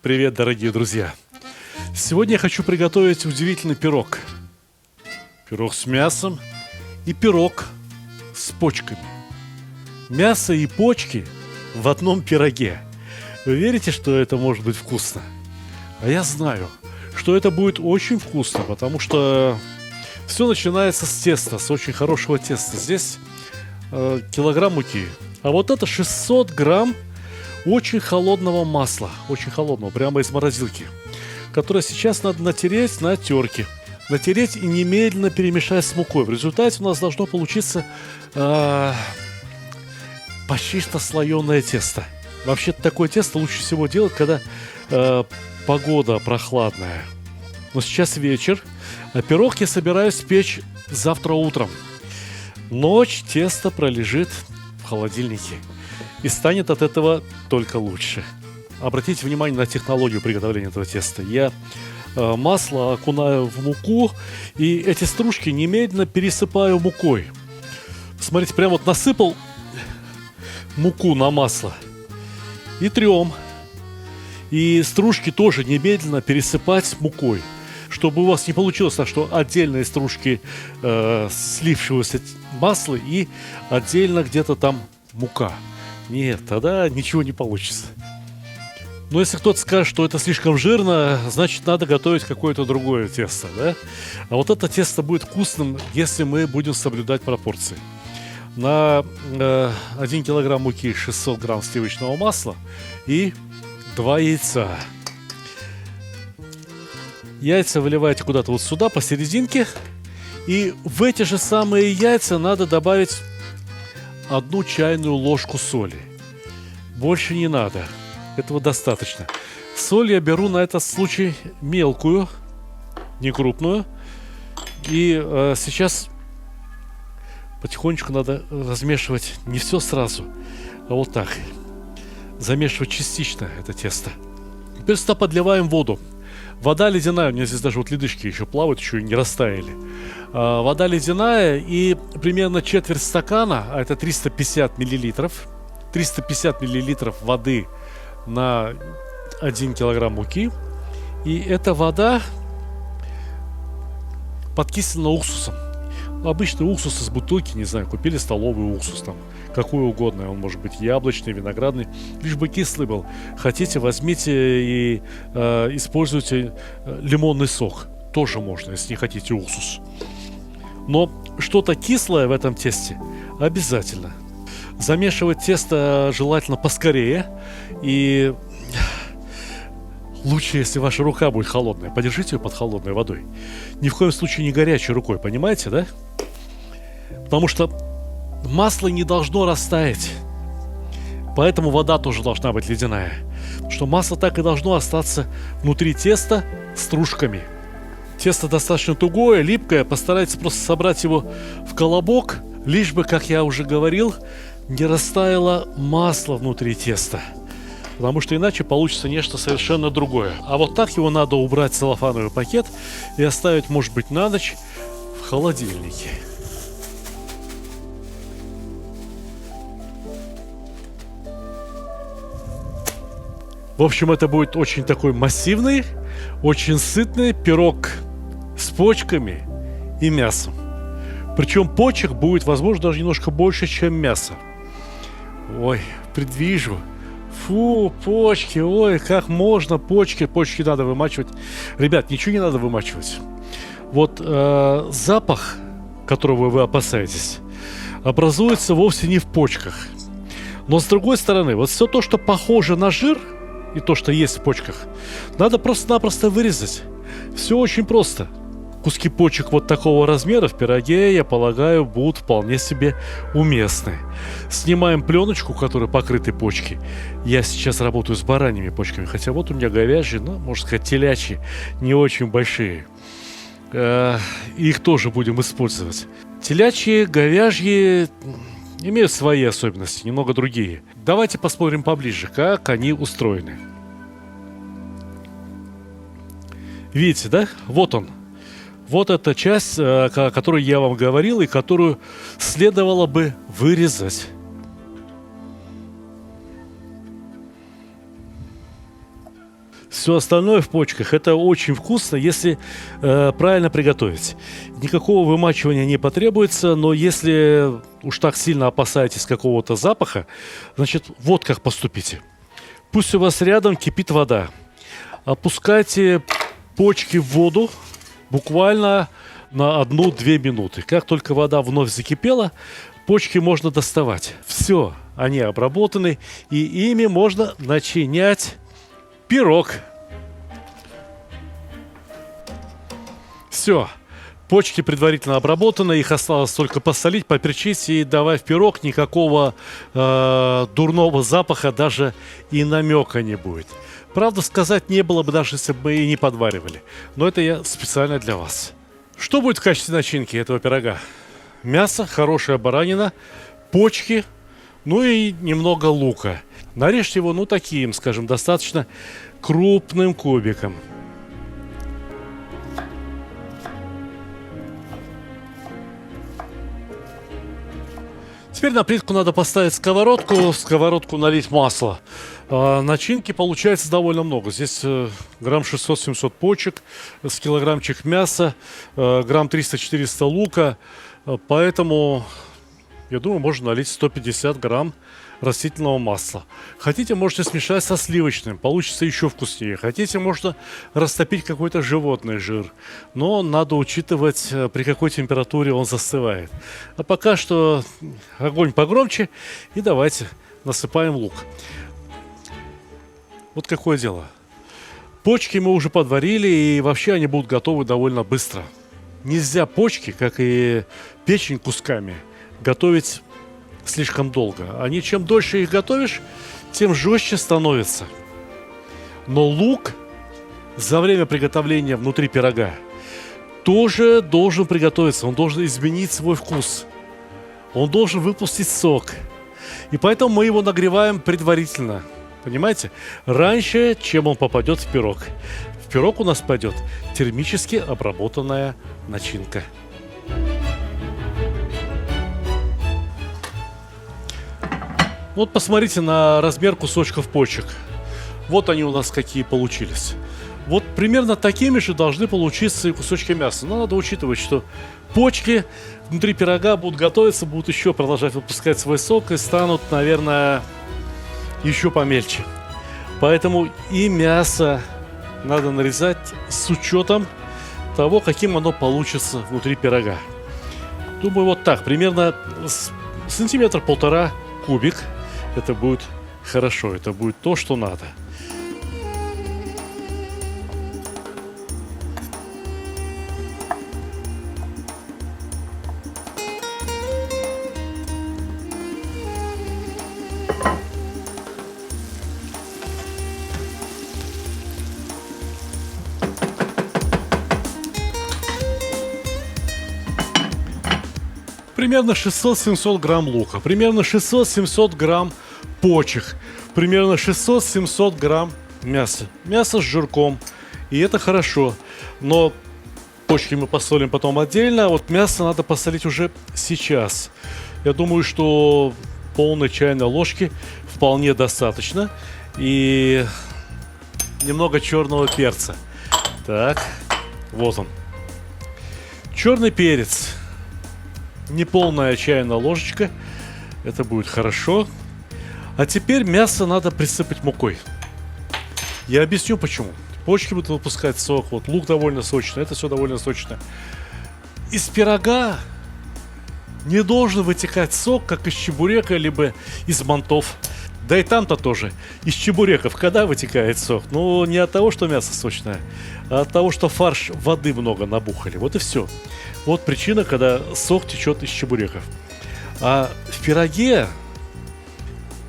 Привет, дорогие друзья! Сегодня я хочу приготовить удивительный пирог. Пирог с мясом и пирог с почками. Мясо и почки в одном пироге. Вы верите, что это может быть вкусно? А я знаю, что это будет очень вкусно, потому что все начинается с теста, с очень хорошего теста. Здесь килограмм муки. А вот это 600 грамм очень холодного масла, очень холодного, прямо из морозилки, которое сейчас надо натереть на терке. Натереть и немедленно перемешать с мукой. В результате у нас должно получиться почти что слоеное тесто. Вообще-то такое тесто лучше всего делать, когда погода прохладная. Но сейчас вечер, а пирог я собираюсь печь завтра утром. Ночь тесто пролежит в холодильнике. И станет от этого только лучше. Обратите внимание на технологию приготовления этого теста. Я масло окунаю в муку, и эти стружки немедленно пересыпаю мукой. Смотрите, прям вот насыпал муку на масло и трем. И стружки тоже немедленно пересыпать мукой, чтобы у вас не получилось так, что отдельные стружки слившегося масла и отдельно где-то там мука. Нет, тогда ничего не получится. Но если кто-то скажет, что это слишком жирно, значит, надо готовить какое-то другое тесто, да? А вот это тесто будет вкусным, если мы будем соблюдать пропорции. На 1 килограмм муки 600 грамм сливочного масла и 2 яйца. Яйца выливаете куда-то вот сюда, посерединке. И в эти же самые яйца надо добавить 1 чайную ложку соли. Больше не надо. Этого достаточно. Соль я беру на этот случай мелкую, не крупную. И сейчас потихонечку надо размешивать не все сразу, а вот так. Замешивать частично это тесто. Теперь сюда подливаем воду. Вода ледяная, у меня здесь даже вот ледышки еще плавают, еще и не растаяли. Вода ледяная и примерно четверть стакана, а это 350 миллилитров. 350 миллилитров воды на 1 килограмм муки. И эта вода подкислена уксусом. Обычный уксус из бутылки, не знаю, купили столовый уксус там, какой угодно, он может быть яблочный, виноградный, лишь бы кислый был. Хотите, возьмите и используйте лимонный сок, тоже можно, если не хотите уксус. Но что-то кислое в этом тесте обязательно. Замешивать тесто желательно поскорее, и лучше, если ваша рука будет холодная. Подержите ее под холодной водой. Ни в коем случае не горячей рукой, понимаете, да? Потому что масло не должно растаять. Поэтому вода тоже должна быть ледяная. Потому что масло так и должно остаться внутри теста стружками. Тесто достаточно тугое, липкое. Постарайтесь просто собрать его в колобок, лишь бы, как я уже говорил, не растаяло масло внутри теста. Потому что иначе получится нечто совершенно другое. А вот так его надо убрать в целлофановый пакет и оставить, может быть, на ночь в холодильнике. В общем, это будет очень такой массивный, очень сытный пирог с почками и мясом. Причем почек будет, возможно, даже немножко больше, чем мясо. Ой, предвижу. Фу, почки, ой, как можно почки. Почки надо вымачивать. Ребят, ничего не надо вымачивать. Вот запах, которого вы опасаетесь, образуется вовсе не в почках. Но с другой стороны, вот все то, что похоже на жир, и то, что есть в почках, надо просто-напросто вырезать. Все очень просто. Куски почек вот такого размера в пироге, я полагаю, будут вполне себе уместны. Снимаем пленочку, которой покрыты почки. Я сейчас работаю с бараньими почками, хотя вот у меня говяжьи, ну, можно сказать, телячьи, не очень большие. Их тоже будем использовать. Телячьи, говяжьи имеют свои особенности, немного другие. Давайте посмотрим поближе, как они устроены. Видите, да? Вот он. Вот эта часть, о которой я вам говорил и которую следовало бы вырезать. Все остальное в почках это очень вкусно, если правильно приготовить. Никакого вымачивания не потребуется, но если уж так сильно опасаетесь какого-то запаха, значит, вот как поступите. Пусть у вас рядом кипит вода. Опускайте почки в воду буквально на 1-2 минуты. Как только вода вновь закипела, почки можно доставать. Все, они обработаны, и ими можно начинять пирог. Все. Почки предварительно обработаны, их осталось только посолить, поперчить и давай в пирог. Никакого дурного запаха даже и намека не будет. Правда, сказать не было бы, даже если бы и не подваривали. Но это я специально для вас. Что будет в качестве начинки этого пирога? Мясо, хорошая баранина, почки, ну и немного лука. Нарежьте его, ну, таким, скажем, достаточно крупным кубиком. Теперь на плитку надо поставить сковородку, в сковородку налить масло. Начинки получается довольно много. Здесь грамм 600-700 почек, с килограммчик мяса, грамм 300-400 лука. Поэтому, я думаю, можно налить 150 грамм растительного масла. Хотите, можете смешать со сливочным, получится еще вкуснее. Хотите, можно растопить какой-то животный жир, но надо учитывать, при какой температуре он застывает. А пока что огонь погромче, и давайте насыпаем лук. Вот какое дело. Почки мы уже подварили, и вообще они будут готовы довольно быстро. Нельзя почки, как и печень кусками, готовить слишком долго. Они чем дольше их готовишь, тем жестче становятся. Но лук за время приготовления внутри пирога тоже должен приготовиться. Он должен изменить свой вкус. Он должен выпустить сок. И поэтому мы его нагреваем предварительно. Понимаете? Раньше, чем он попадет в пирог. В пирог у нас пойдет термически обработанная начинка. Вот посмотрите на размер кусочков почек. Вот они у нас какие получились. Вот примерно такими же должны получиться и кусочки мяса. Но надо учитывать, что почки внутри пирога будут готовиться, будут еще продолжать выпускать свой сок и станут, наверное, еще помельче. Поэтому и мясо надо нарезать с учетом того, каким оно получится внутри пирога. Думаю, вот так, примерно сантиметр 1,5 кубик. Это будет хорошо, это будет то, что надо. Примерно 600-700 грамм лука, примерно 600-700 грамм почек, примерно 600-700 грамм мяса. Мясо с жирком, и это хорошо. Но почки мы посолим потом отдельно, а вот мясо надо посолить уже сейчас. Я думаю, что полной чайной ложки вполне достаточно. И немного черного перца. Так, вот он. Черный перец. Неполная чайная ложечка. Это будет хорошо. А теперь мясо надо присыпать мукой. Я объясню почему. Почки будут выпускать сок. Вот лук довольно сочный. Это все довольно сочно. Из пирога не должен вытекать сок, как из чебурека, либо из мантов. Да и там-то тоже. Из чебуреков когда вытекает сок? Ну, не от того, что мясо сочное, а от того, что фарш воды много набухали. Вот и все. Вот причина, когда сок течет из чебуреков. А в пироге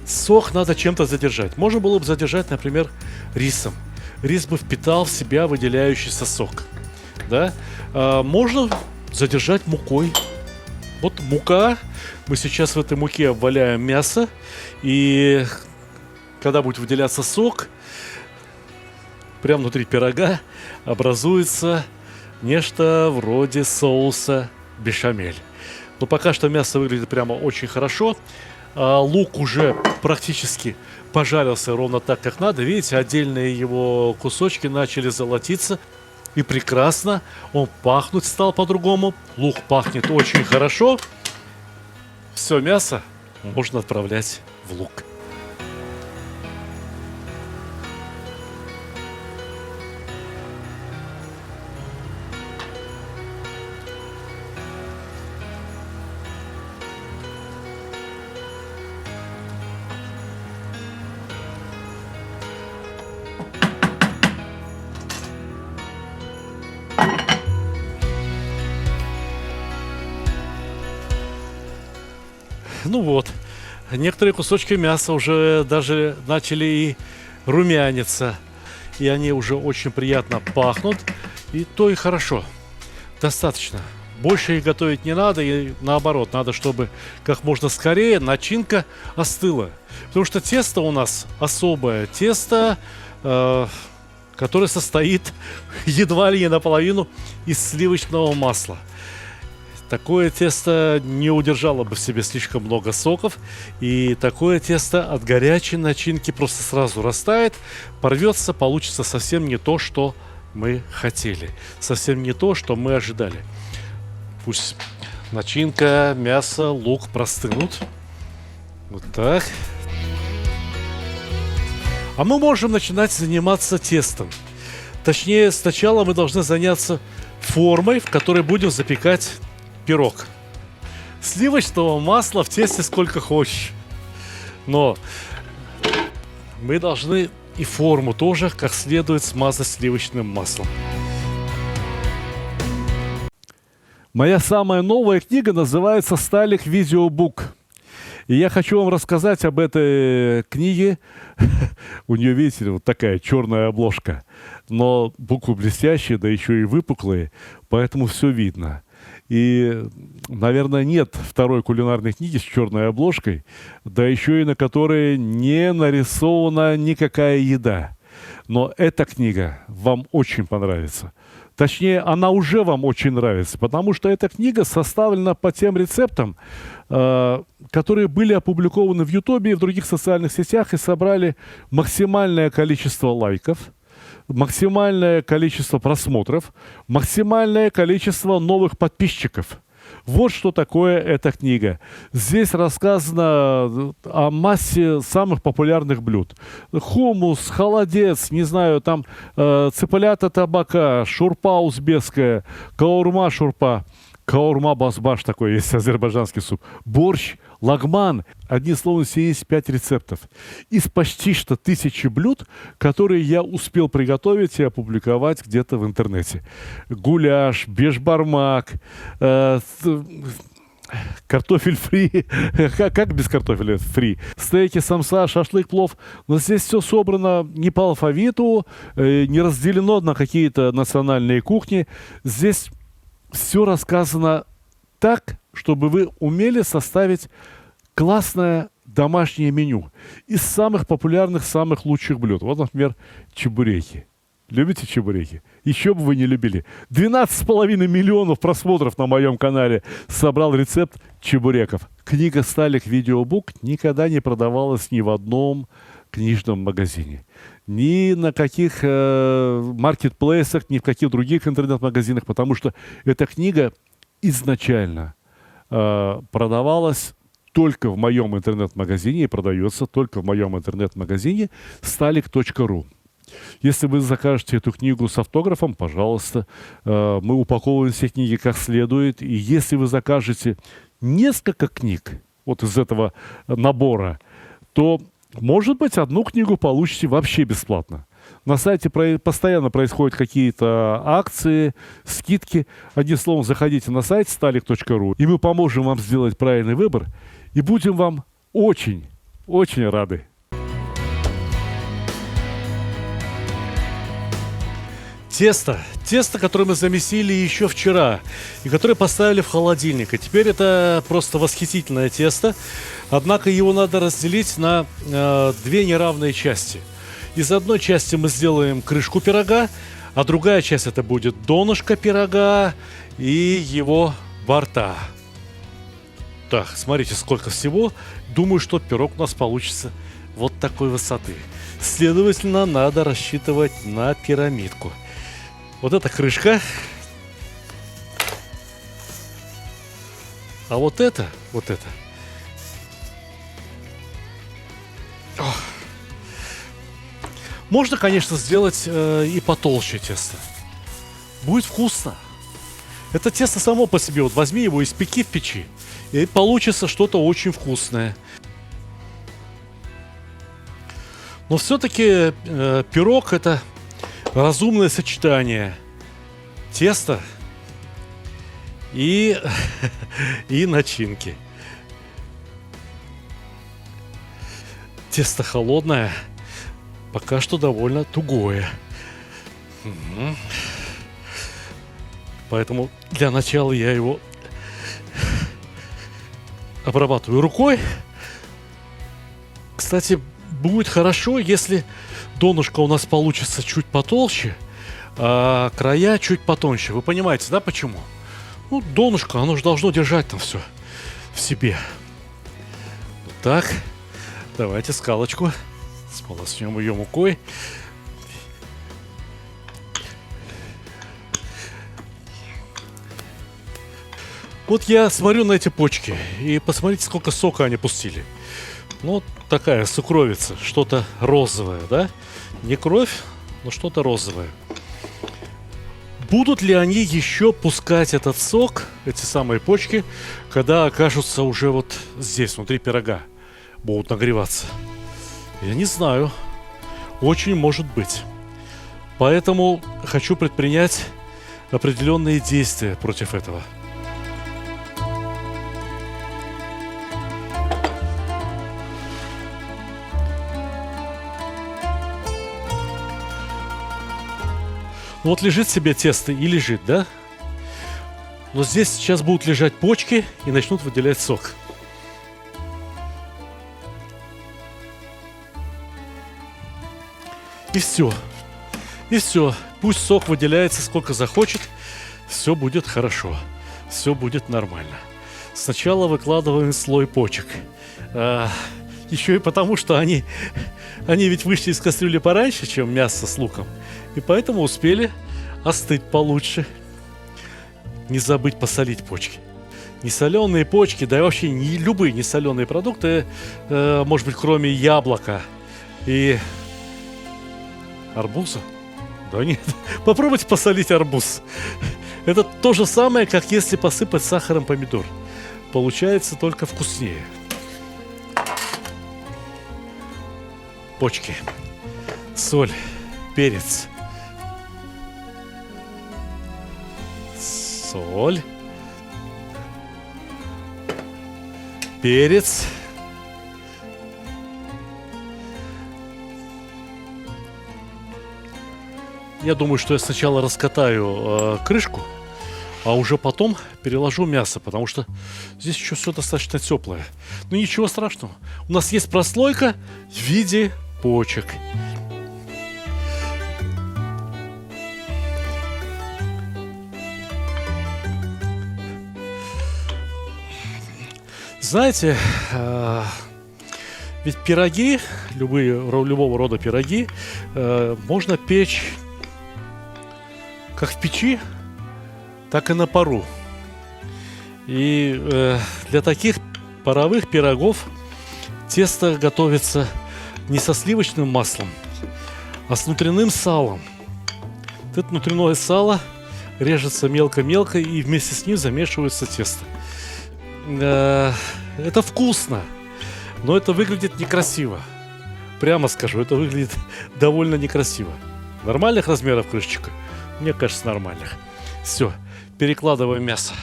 сок надо чем-то задержать. Можно было бы задержать, например, рисом. Рис бы впитал в себя выделяющийся сок. Да? Можно задержать мукой. Вот мука. Мы сейчас в этой муке обваляем мясо. И когда будет выделяться сок, прямо внутри пирога образуется нечто вроде соуса бешамель. Но пока что мясо выглядит прямо очень хорошо. лук уже практически пожарился ровно так, как надо. Видите, отдельные его кусочки начали золотиться. И прекрасно. Он пахнуть стал по-другому. Лук пахнет очень хорошо. Все мясо можно отправлять в лук. Ну вот, некоторые кусочки мяса уже даже начали и румяниться. И они уже очень приятно пахнут. И то и хорошо. Достаточно. Больше их готовить не надо. И наоборот, надо, чтобы как можно скорее начинка остыла. Потому что тесто у нас особое. Тесто, которое состоит едва ли не наполовину из сливочного масла. Такое тесто не удержало бы в себе слишком много соков, и такое тесто от горячей начинки просто сразу растает, порвется, получится совсем не то, что мы хотели, совсем не то, что мы ожидали. Пусть начинка, мясо, лук простынут. Вот так. А мы можем начинать заниматься тестом. Точнее, сначала мы должны заняться формой, в которой будем запекать пирог. Сливочного масла в тесте сколько хочешь. Но мы должны и форму тоже как следует смазать сливочным маслом. Моя самая новая книга называется «Сталик Видеобук». И я хочу вам рассказать об этой книге. У нее, видите, вот такая черная обложка. Но буквы блестящие, да еще и выпуклые, поэтому все видно. И, наверное, нет второй кулинарной книги с черной обложкой, да еще и на которой не нарисована никакая еда. Но эта книга вам очень понравится. Точнее, она уже вам очень нравится, потому что эта книга составлена по тем рецептам, которые были опубликованы в Ютубе и в других социальных сетях и собрали максимальное количество лайков, максимальное количество просмотров, максимальное количество новых подписчиков. Вот что такое эта книга. Здесь рассказано о массе самых популярных блюд. Хумус, холодец, не знаю, там цыплята табака, шурпа узбекская, каурма шурпа. Каурма басбаш такой есть, азербайджанский суп. Борщ, лагман. Одним словом, 75 рецептов. Из почти что 1000 блюд, которые я успел приготовить и опубликовать где-то в интернете. Гуляш, бешбармак, картофель фри. Как без картофеля фри? Стейки, самса, шашлык, плов. Но здесь все собрано не по алфавиту, не разделено на какие-то национальные кухни. Здесь все рассказано так, чтобы вы умели составить классное домашнее меню из самых популярных, самых лучших блюд. Вот, например, чебуреки. Любите чебуреки? Еще бы вы не любили. 12,5 миллионов просмотров на моем канале собрал рецепт чебуреков. Книга «Сталик Видеобук» никогда не продавалась ни в одном книжном магазине. Ни на каких маркетплейсах, ни в каких других интернет-магазинах, потому что эта книга изначально продавалась только в моем интернет-магазине и продается только в моем интернет-магазине stalik.ru. Если вы закажете эту книгу с автографом, пожалуйста, мы упаковываем все книги как следует. И если вы закажете несколько книг вот из этого набора, то, может быть, одну книгу получите вообще бесплатно. На сайте постоянно происходят какие-то акции, скидки. Одним словом, заходите на сайт stalik.ru, и мы поможем вам сделать правильный выбор. И будем вам очень, очень рады. Тесто, которое мы замесили еще вчера и которое поставили в холодильник. И теперь это просто восхитительное тесто. Однако его надо разделить на две неравные части. Из одной части мы сделаем крышку пирога, а другая часть это будет донышко пирога и его борта. Так, смотрите, сколько всего. Думаю, что пирог у нас получится вот такой высоты. Следовательно, надо рассчитывать на пирамидку. Вот эта крышка. А вот это. Ох. Можно, конечно, сделать и потолще тесто. Будет вкусно. Это тесто само по себе, вот возьми его, испеки в печи, и получится что-то очень вкусное. Но все-таки пирог — это разумное сочетание теста и начинки. Тесто холодное, пока что довольно тугое. Поэтому для начала я его обрабатываю рукой. Кстати, будет хорошо, если донышко у нас получится чуть потолще, а края чуть потоньше. Вы понимаете, да, почему? Ну, донышко, оно же должно держать там все в себе. Вот так. Давайте скалочку. Сполоснем ее мукой. Вот я смотрю на эти почки, и посмотрите, сколько сока они пустили. Ну, такая сукровица, что-то розовое, да? Не кровь, но что-то розовое. Будут ли они еще пускать этот сок, эти самые почки, когда окажутся уже вот здесь, внутри пирога, будут нагреваться? Я не знаю. Очень может быть. Поэтому хочу предпринять определенные действия против этого. Вот лежит себе тесто и лежит, да? Но здесь сейчас будут лежать почки и начнут выделять сок. И все. И все. Пусть сок выделяется сколько захочет. Все будет хорошо. Все будет нормально. Сначала выкладываем слой почек. Еще и потому, что они ведь вышли из кастрюли пораньше, чем мясо с луком. И поэтому успели остыть получше. Не забыть посолить почки. Несоленые почки, да и вообще любые несоленые продукты, может быть, кроме яблока и арбуза. Да нет, попробуйте посолить арбуз. Это то же самое, как если посыпать сахаром помидор. Получается только вкуснее. Почки, соль, перец. Соль, перец, я думаю, что я сначала раскатаю крышку, а уже потом переложу мясо, потому что здесь еще все достаточно теплое. Но ничего страшного, у нас есть прослойка в виде почек. Знаете, ведь пироги, любого рода пироги, можно печь как в печи, так и на пару. И для таких паровых пирогов тесто готовится не со сливочным маслом, а с внутренним салом. Это внутреннее сало режется мелко-мелко, и вместе с ним замешивается тесто. Это вкусно, но это выглядит некрасиво. Прямо скажу, это выглядит довольно некрасиво. Нормальных размеров крышечка? Мне кажется, нормальных. Все, перекладываем мясо.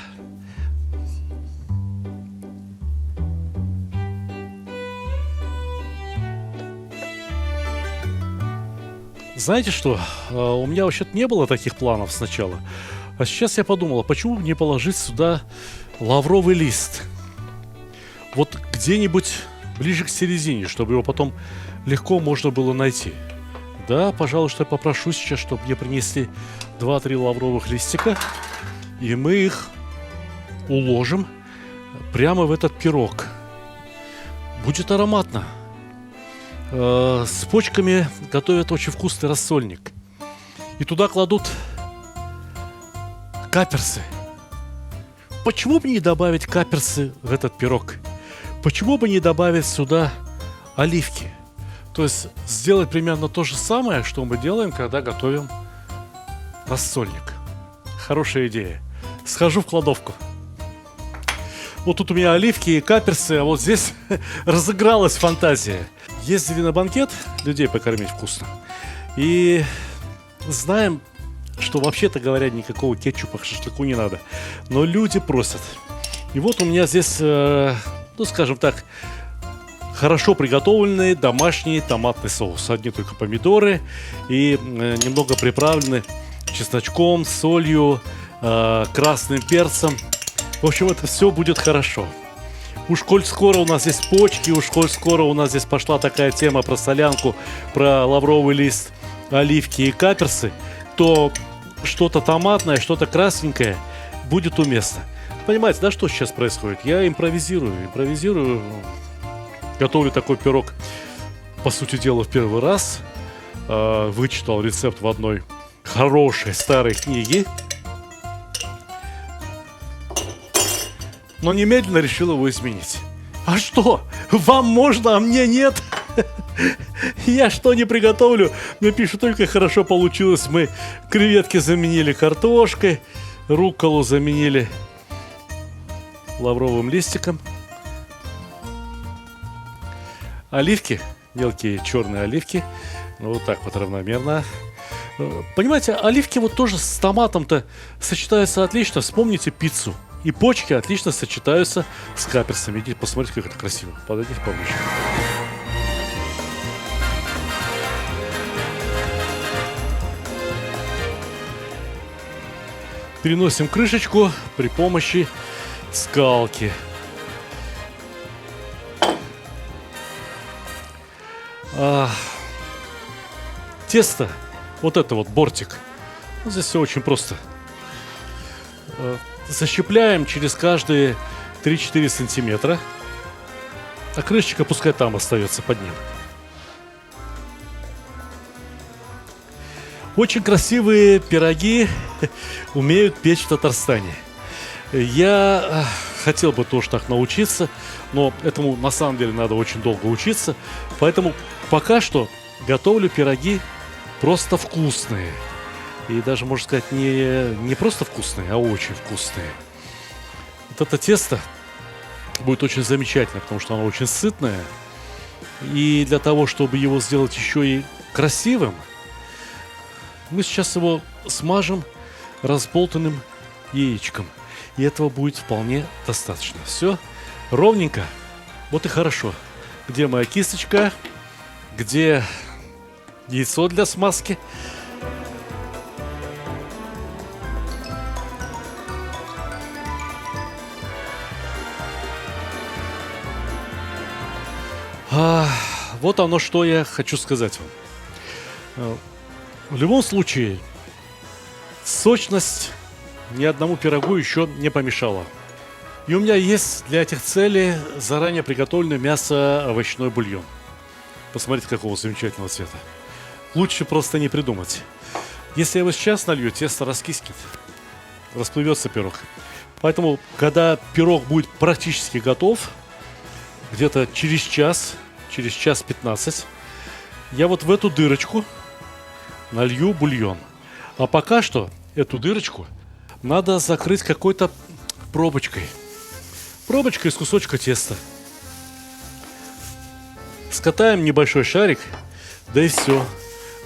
Знаете что? У меня вообще-то не было таких планов сначала. А сейчас я подумал, почему не положить сюда лавровый лист? Вот где-нибудь ближе к середине, чтобы его потом легко можно было найти. Да, пожалуй, что я попрошу сейчас, чтобы мне принесли 2-3 лавровых листика. И мы их уложим прямо в этот пирог. Будет ароматно. С почками готовят очень вкусный рассольник. И туда кладут каперсы. Почему бы не добавить каперсы в этот пирог? Почему бы не добавить сюда оливки? То есть сделать примерно то же самое, что мы делаем, когда готовим рассольник. Хорошая идея. Схожу в кладовку. Вот тут у меня оливки и каперсы, а вот здесь разыгралась фантазия. Ездили на банкет, людей покормить вкусно. И знаем, что вообще-то говоря, никакого кетчупа к шашлыку не надо. Но люди просят. И вот у меня здесь, ну скажем так, хорошо приготовленный домашний томатный соус. Одни только помидоры и немного приправлены чесночком, солью, красным перцем. В общем, это все будет хорошо. Уж коль скоро у нас здесь почки, уж коль скоро у нас здесь пошла такая тема про солянку, про лавровый лист, оливки и каперсы, то что-то томатное, что-то красненькое будет уместно. Понимаете, да, что сейчас происходит? Я импровизирую, готовлю такой пирог, по сути дела, в первый раз. Вычитал рецепт в одной хорошей старой книге. Но немедленно решил его изменить. А что? Вам можно, а мне нет? Я что не приготовлю? Мне пишут, только хорошо получилось. Мы креветки заменили картошкой, рукколу заменили лавровым листиком. Оливки, мелкие черные оливки, ну, вот так вот равномерно. Понимаете, оливки вот тоже с томатом-то сочетаются отлично. Вспомните пиццу. И почки отлично сочетаются с каперсами. Идите, посмотрите, как это красиво. Подойдите поближе. Переносим крышечку при помощи скалки. Тесто, вот это вот бортик. Здесь все очень просто. Защипляем через каждые 3-4 сантиметра. А крышечка пускай там остается под ним. Очень красивые пироги умеют печь в Татарстане. Я хотел бы тоже так научиться, но этому на самом деле надо очень долго учиться. Поэтому пока что готовлю пироги просто вкусные. И даже, можно сказать, не просто вкусные, а очень вкусные. Вот это тесто будет очень замечательно, потому что оно очень сытное. И для того, чтобы его сделать еще и красивым, мы сейчас его смажем разболтанным яичком. И этого будет вполне достаточно. Все ровненько. Вот и хорошо. Где моя кисточка? Где яйцо для смазки? Вот оно, что я хочу сказать вам. В любом случае, сочность ни одному пирогу еще не помешала. И у меня есть для этих целей заранее приготовленный мясо-овощной бульон. Посмотрите, какого замечательного цвета. Лучше просто не придумать. Если я его сейчас налью, тесто раскиснет. Расплывется пирог. Поэтому, когда пирог будет практически готов, где-то через час 15, я вот в эту дырочку налью бульон. А пока что эту дырочку надо закрыть какой-то пробочкой. Пробочкой из кусочка теста. Скатаем небольшой шарик, да и все.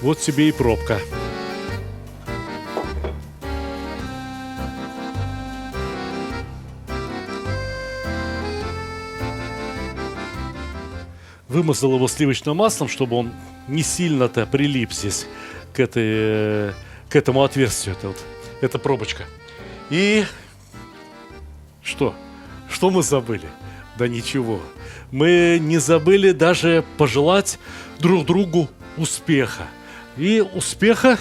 Вот тебе и пробка. Вымазал его сливочным маслом, чтобы он не сильно-то прилип здесь к этому отверстию. Это пробочка. И что? Что мы забыли? Да ничего. Мы не забыли даже пожелать друг другу успеха. И успеха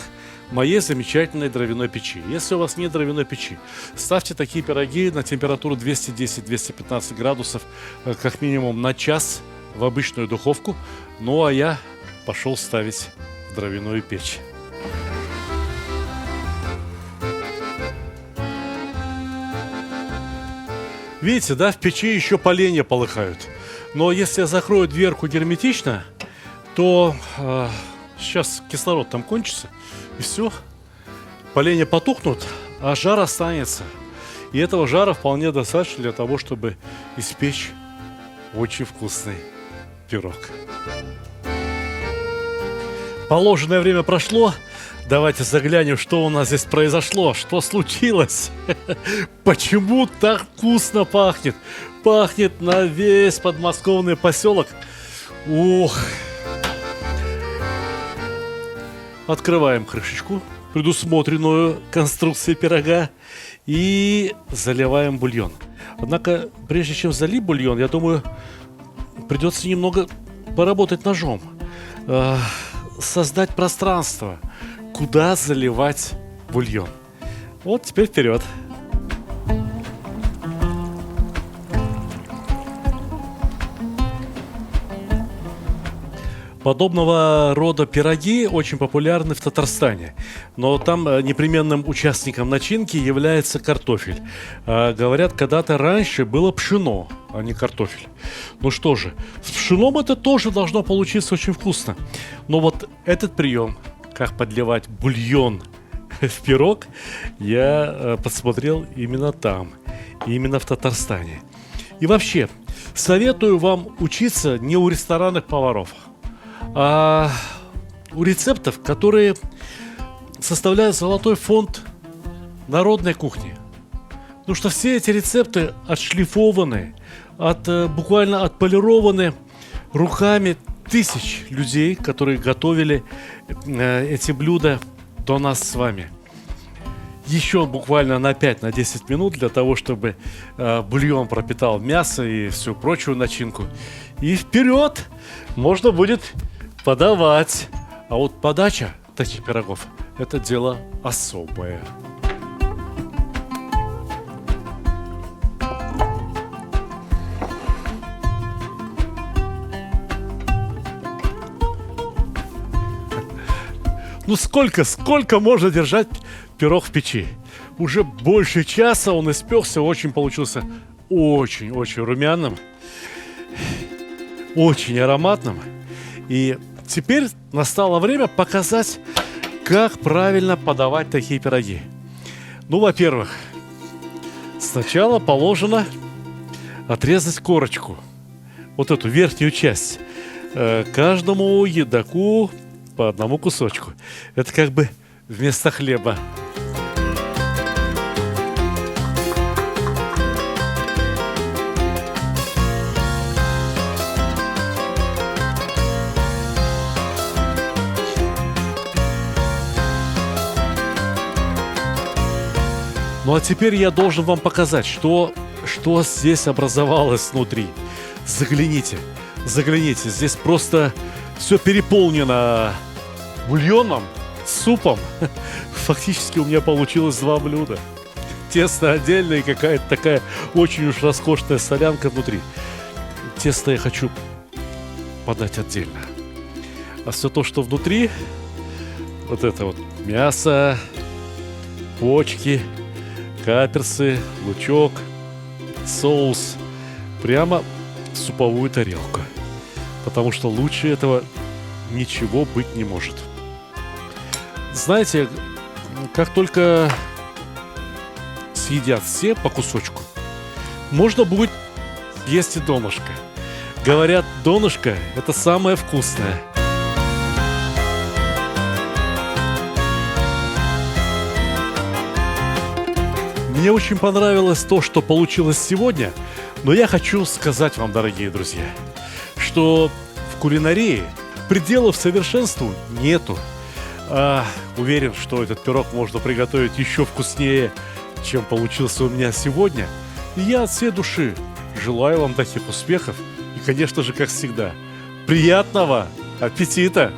моей замечательной дровяной печи. Если у вас нет дровяной печи, ставьте такие пироги на температуру 210-215 градусов как минимум на час в обычную духовку. Ну а я пошел ставить в дровяную печь. Видите, да, в печи еще поленья полыхают. Но если я закрою дверку герметично, то сейчас кислород там кончится, и все. Поленья потухнут, а жар останется. И этого жара вполне достаточно для того, чтобы испечь очень вкусный пирог. Положенное время прошло. Давайте заглянем, что у нас здесь произошло, что случилось. Почему так вкусно пахнет? Пахнет на весь подмосковный поселок. Ух! Открываем крышечку, предусмотренную конструкцией пирога, и заливаем бульон. Однако, прежде чем залить бульон, я думаю, придется немного поработать ножом. Создать пространство, куда заливать бульон. Вот теперь вперед. Подобного рода пироги очень популярны в Татарстане, но там непременным участником начинки является картофель. Говорят, когда-то раньше было пшено, а не картофель. Ну что же, с пшеном это тоже должно получиться очень вкусно. Но вот этот прием, как подливать бульон в пирог, я подсмотрел именно там, именно в Татарстане. И вообще, советую вам учиться не у ресторанных поваров, а у рецептов, которые составляют золотой фонд народной кухни. Потому что все эти рецепты отшлифованы, буквально отполированы руками тысяч людей, которые готовили эти блюда до нас с вами. Еще буквально на 5-10 минут для того, чтобы бульон пропитал мясо и всю прочую начинку. И вперед! Можно будет подавать. А вот подача таких пирогов – это дело особое. Ну сколько можно держать пирог в печи? Уже больше часа он испекся, получился очень румяным, очень ароматным. И теперь настало время показать, как правильно подавать такие пироги. Ну, во-первых, сначала положено отрезать корочку, вот эту верхнюю часть, каждому едоку по одному кусочку. Это как бы вместо хлеба. Ну а теперь я должен вам показать, что здесь образовалось внутри. Загляните, здесь просто все переполнено бульоном, супом. Фактически у меня получилось 2 блюда. Тесто отдельно и какая-то такая очень уж роскошная солянка внутри. Тесто я хочу подать отдельно. А все то, что внутри, вот это вот мясо, почки, каперсы, лучок, соус, прямо в суповую тарелку. Потому что лучше этого ничего быть не может. Знаете, как только съедят все по кусочку, можно будет есть и донышко. Говорят, донышко – это самое вкусное. Мне очень понравилось то, что получилось сегодня, но я хочу сказать вам, дорогие друзья, что в кулинарии пределов совершенству нету. Уверен, что этот пирог можно приготовить еще вкуснее, чем получился у меня сегодня. И я от всей души желаю вам таких успехов и, конечно же, как всегда, приятного аппетита!